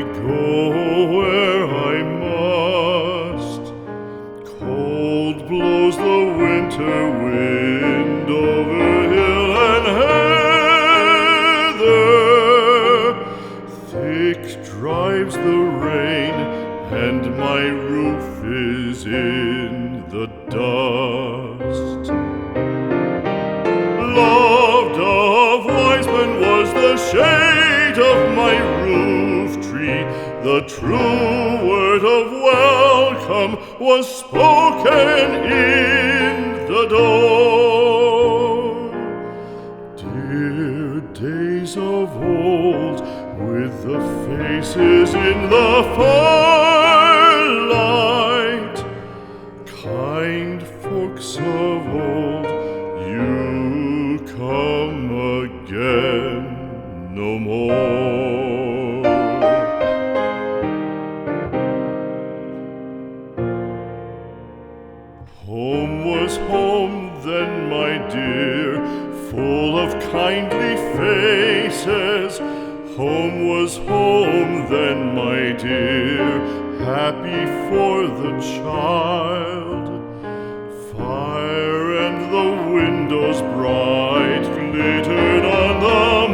go where I must. Cold blows the winter wind over hill and heather. Thick drives the rain, and my roof is in the dust. Loved of wise men was the shade of my roof tree. The true word of welcome was spoken in the door. Dear days of old, with the faces in the firelight, kind folks of old, you come again no more. Home was home then, my dear, full of kindly faces. Home was home then, my dear, happy for the child. Fire and the windows bright glittered on the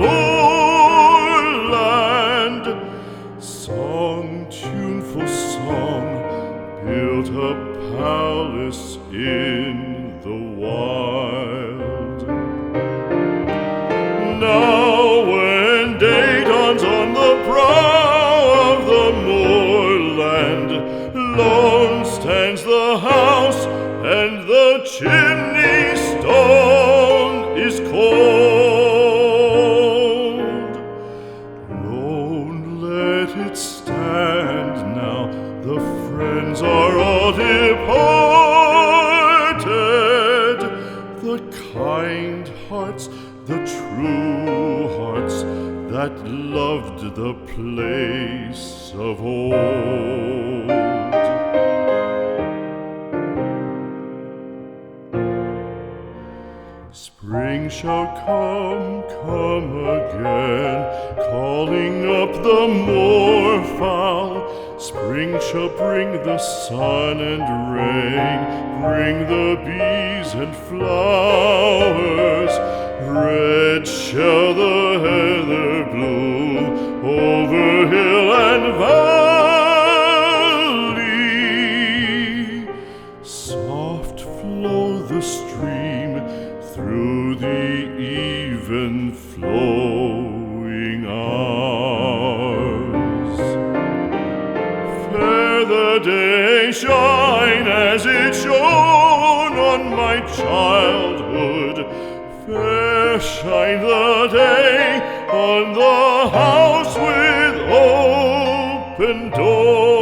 moorland. Song, tuneful song, built a palace in the wild. Now when day dawns on the brow of the moorland, lone stands the house, and the chimney stone is cold. Lone let it stand now, the friends are all departed. The kind hearts, the true hearts, that loved the place of old. Spring shall come again, calling up the moorfowl. Spring shall bring the sun and rain, bring the bees and flowers. Red shall the heather bloom over hill and valley. Soft flow the stream through the even flowing hours. Fair the day shine as it shone on my childhood. Fair shine the day on the house with open door.